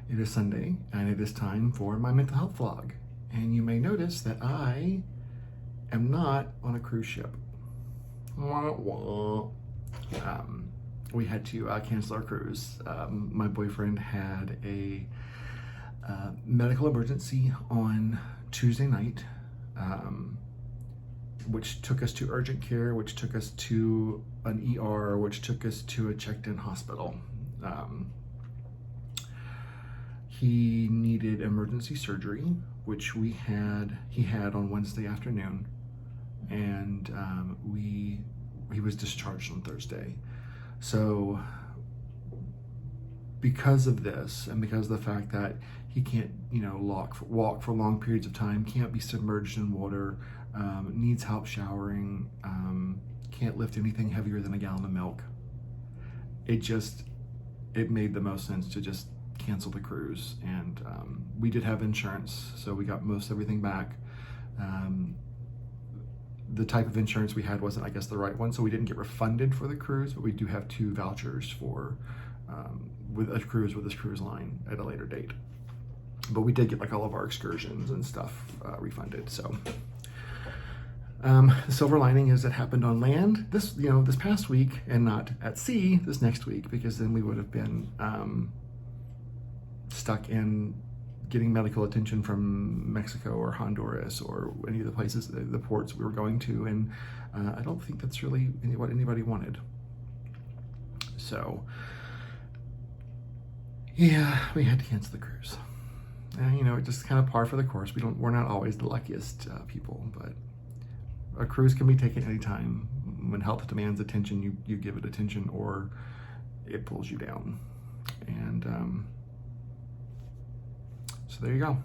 It is Sunday, and it is time for my mental health vlog. And you may notice that I am not on a cruise ship. Wah, wah. We had to cancel our cruise. My boyfriend had a medical emergency on Tuesday night, which took us to urgent care, which took us to an ER, which took us to a checked-in hospital. He needed emergency surgery, which he had on Wednesday afternoon, and he was discharged on Thursday. So because of this, and because of the fact that he can't, walk for long periods of time, can't be submerged in water, needs help showering, can't lift anything heavier than a gallon of milk, it made the most sense to just cancel the cruise. And we did have insurance, so we got most everything back. The type of insurance we had wasn't, I guess, the right one, so we didn't get refunded for the cruise, but we do have 2 vouchers for with a cruise with this cruise line at a later date. But we did get like all of our excursions and stuff refunded. So the silver lining is it happened on land this past week, and not at sea this next week, because then we would have been stuck in getting medical attention from Mexico or Honduras or any of the places, the ports we were going to, and I don't think that's really what anybody wanted. So yeah, we had to cancel the cruise. It just kind of par for the course. We're not always the luckiest people, but a cruise can be taken anytime. When health demands attention, you give it attention, or it pulls you down. And so there you go.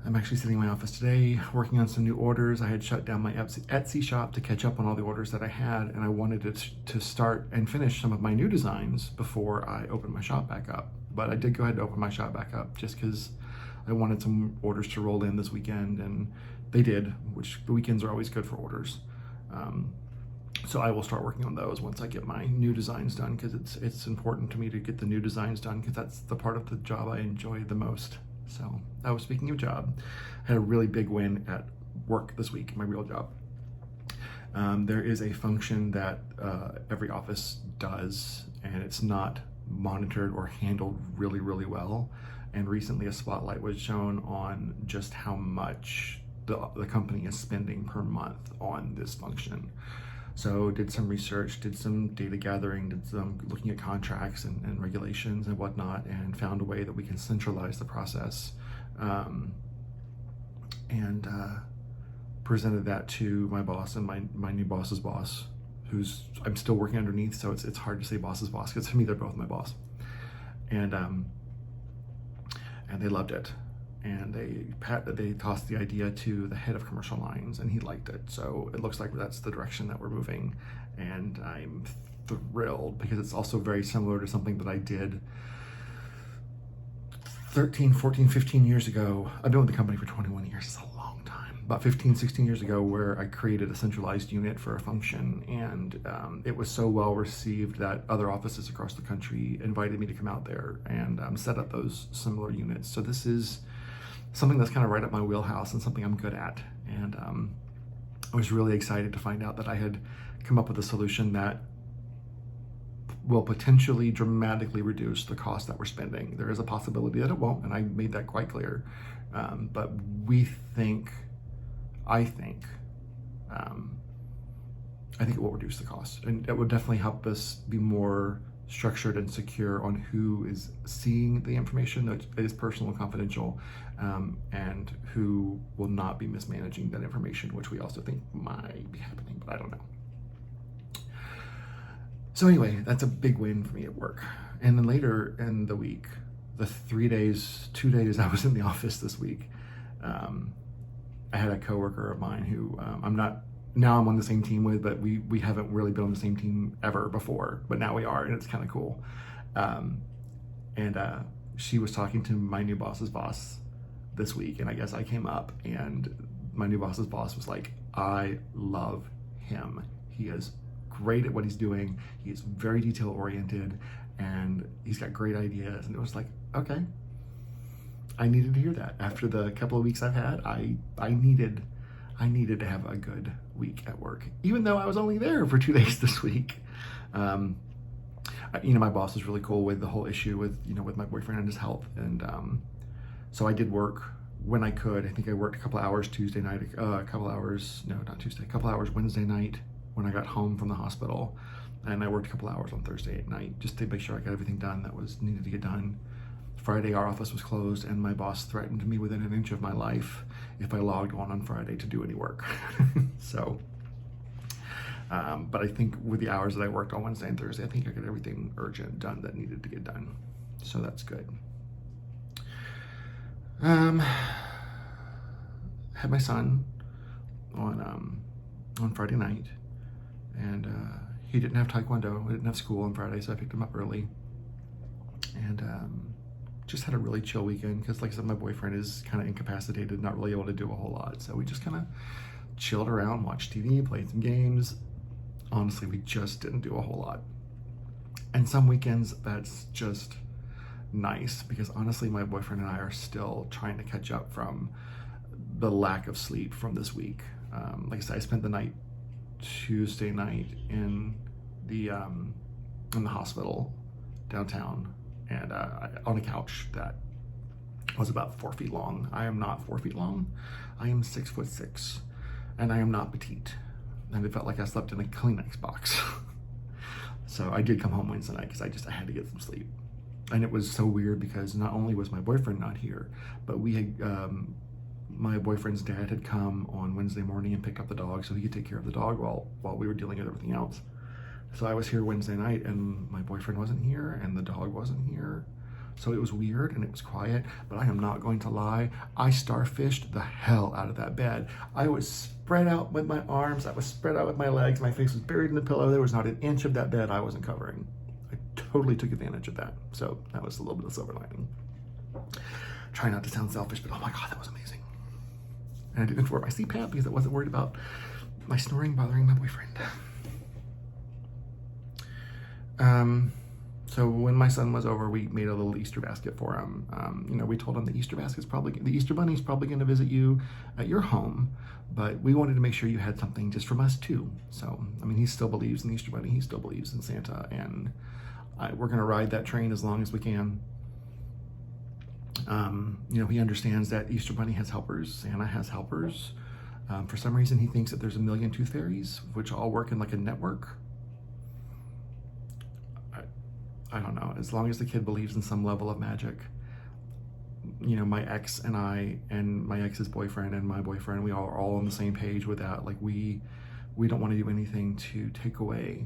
I'm actually sitting in my office today working on some new orders. I had shut down my Etsy shop to catch up on all the orders that I had, and I wanted to start and finish some of my new designs before I open my shop back up. But I did go ahead and open my shop back up just because I wanted some orders to roll in this weekend, and they did, which the weekends are always good for orders. So I will start working on those once I get my new designs done, because it's important to me to get the new designs done, because that's the part of the job I enjoy the most. So, speaking of job, I had a really big win at work this week, my real job. There is a function that every office does, and it's not monitored or handled really, really well. And recently a spotlight was shown on just how much the company is spending per month on this function. So did some research, did some data gathering, did some looking at contracts and regulations and whatnot, and found a way that we can centralize the process, and presented that to my boss and my new boss's boss, who's I'm still working underneath, so it's hard to say boss's boss, because to me they're both my boss. And they loved it. And they tossed the idea to the head of commercial lines, and he liked it. So it looks like that's the direction that we're moving, and I'm thrilled, because it's also very similar to something that I did 13, 14, 15 years ago. I've been with the company for 21 years. It's a long time. About 15, 16 years ago, where I created a centralized unit for a function, and it was so well received that other offices across the country invited me to come out there and set up those similar units. So this is something that's kind of right up my wheelhouse and something I'm good at. And I was really excited to find out that I had come up with a solution that will potentially dramatically reduce the cost that we're spending. There is a possibility that it won't, and I made that quite clear. But I think it will reduce the cost, and it will definitely help us be more structured and secure on who is seeing the information that is personal and confidential, and who will not be mismanaging that information, which we also think might be happening, but I don't know. So anyway, that's a big win for me at work. And then later in the week, the 2 days I was in the office this week, I had a coworker of mine who I'm on the same team with, but we haven't really been on the same team ever before, but now we are, and it's kind of cool. And she was talking to my new boss's boss this week, and I guess I came up, and my new boss's boss was like, I love him. He is great at what he's doing. He is very detail oriented, and he's got great ideas. And it was like, okay, I needed to hear that. After the couple of weeks I've had, I needed to have a good week at work, even though I was only there for 2 days this week. My boss was really cool with the whole issue with my boyfriend and his health. And so I did work when I could. I think I worked a couple hours Tuesday night, a couple hours Wednesday night when I got home from the hospital. And I worked a couple hours on Thursday at night just to make sure I got everything done that was needed to get done. Friday, our office was closed, and my boss threatened me within an inch of my life if I logged on Friday to do any work. But I think with the hours that I worked on Wednesday and Thursday, I think I got everything urgent done that needed to get done. So that's good. Had my son on Friday night, and he didn't have Taekwondo. We didn't have school on Friday, so I picked him up early. And just had a really chill weekend because, like I said, my boyfriend is kind of incapacitated, not really able to do a whole lot. So we just kind of chilled around, watched TV, played some games. Honestly, we just didn't do a whole lot. And some weekends, that's just nice because honestly, my boyfriend and I are still trying to catch up from the lack of sleep from this week. Like I said, I spent the night Tuesday night in the hospital downtown, and on a couch that was about 4 feet long. I am not 4 feet long. I am 6'6", and I am not petite. And it felt like I slept in a Kleenex box. So I did come home Wednesday night because I had to get some sleep. And it was so weird because not only was my boyfriend not here, but we had my boyfriend's dad had come on Wednesday morning and picked up the dog so he could take care of the dog while we were dealing with everything else. So I was here Wednesday night and my boyfriend wasn't here and the dog wasn't here. So it was weird and it was quiet, but I am not going to lie. I starfished the hell out of that bed. I was spread out with my arms. I was spread out with my legs. My face was buried in the pillow. There was not an inch of that bed I wasn't covering. I totally took advantage of that. So that was a little bit of silver lining. Try not to sound selfish, but oh my God, that was amazing. And I didn't have to wear my CPAP because I wasn't worried about my snoring bothering my boyfriend. So when my son was over, we made a little Easter basket for him. We told him the Easter Bunny's probably going to visit you at your home, but we wanted to make sure you had something just from us too. So, he still believes in the Easter Bunny. He still believes in Santa, and we're going to ride that train as long as we can. He understands that Easter Bunny has helpers. Santa has helpers. For some reason, he thinks that there's a million tooth fairies, which all work in like a network. I don't know, as long as the kid believes in some level of magic. My ex and I and my ex's boyfriend and my boyfriend, we are all on the same page with that. Like we don't want to do anything to take away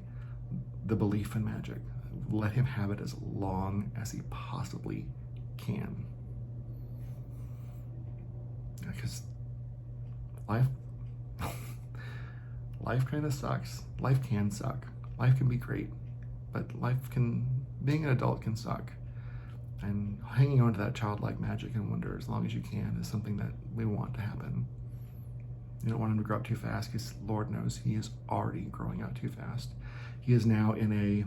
the belief in magic. Let him have it as long as he possibly can. Because life kind of sucks. Life can suck. Life can be great. But being an adult can suck. And hanging on to that childlike magic and wonder as long as you can is something that we want to happen. You don't want him to grow up too fast because Lord knows he is already growing up too fast. He is now in a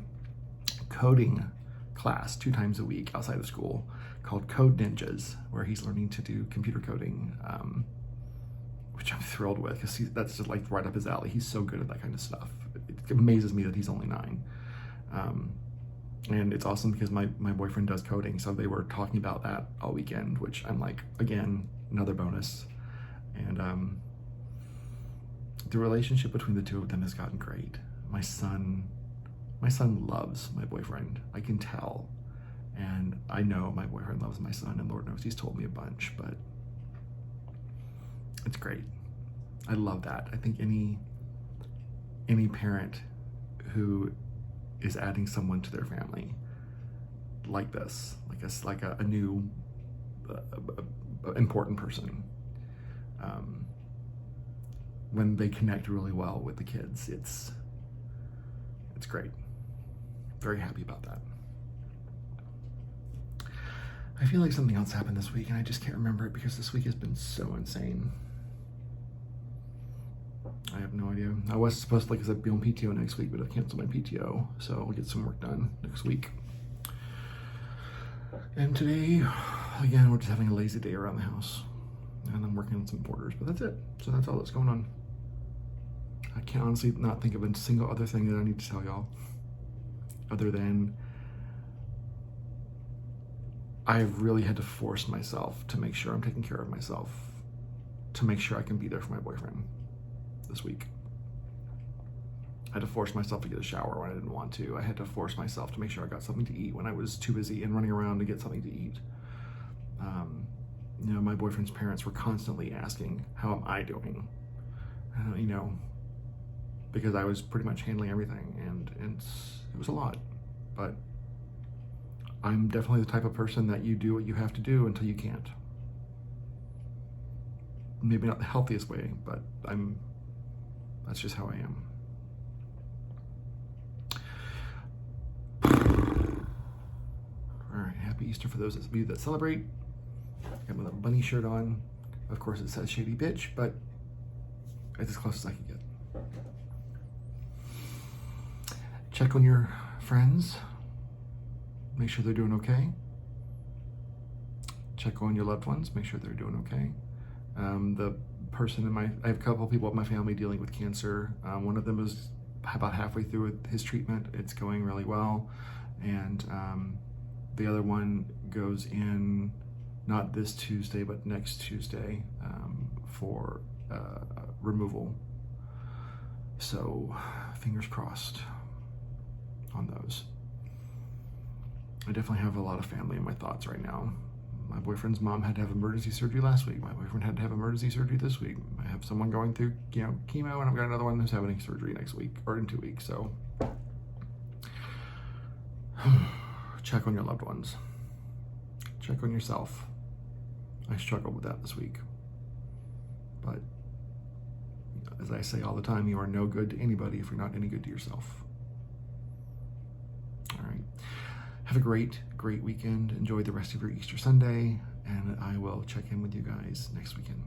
coding class 2 times a week outside of school called Code Ninjas, where he's learning to do computer coding, which I'm thrilled with because that's just like right up his alley. He's so good at that kind of stuff. It amazes me that he's only 9. And it's awesome because my boyfriend does coding, so they were talking about that all weekend, which I'm like, again, another bonus. And the relationship between the two of them has gotten great. My son loves my boyfriend. I can tell. And I know my boyfriend loves my son, and Lord knows he's told me a bunch, but it's great. I love that. I think any parent who is adding someone to their family like this, like a new important person, when they connect really well with the kids, it's great. Very happy about that. I feel like something else happened this week and I just can't remember it because this week has been so insane. I have no idea. I was supposed to, like I said, be on PTO next week, but I've canceled my PTO, so I'll get some work done next week. And today, again, we're just having a lazy day around the house. And I'm working on some orders, but that's it. So that's all that's going on. I can't honestly not think of a single other thing that I need to tell y'all, other than I've really had to force myself to make sure I'm taking care of myself, to make sure I can be there for my boyfriend this week. I had to force myself to get a shower when I didn't want to. I had to force myself to make sure I got something to eat when I was too busy and running around to get something to eat. You know, my boyfriend's parents were constantly asking, how am I doing? You know, because I was pretty much handling everything, and it was a lot. But I'm definitely the type of person that you do what you have to do until you can't. Maybe not the healthiest way, but that's just how I am. All right, happy Easter for those of you that celebrate. I got my little bunny shirt on. Of course it says Shady Bitch, but it's as close as I can get. Check on your friends. Make sure they're doing okay. Check on your loved ones. Make sure they're doing okay. The person I have a couple of people in my family dealing with cancer. One of them is about halfway through with his treatment. It's going really well. And the other one goes in not this Tuesday, but next Tuesday for removal. So fingers crossed on those. I definitely have a lot of family in my thoughts right now. My boyfriend's mom had to have emergency surgery last week. My boyfriend had to have emergency surgery this week. I have someone going through, chemo, and I've got another one who's having surgery next week or in 2 weeks. So check on your loved ones. Check on yourself. I struggled with that this week. But as I say all the time, you are no good to anybody if you're not any good to yourself. All right. Have a great weekend. Enjoy the rest of your Easter Sunday, and I will check in with you guys next weekend.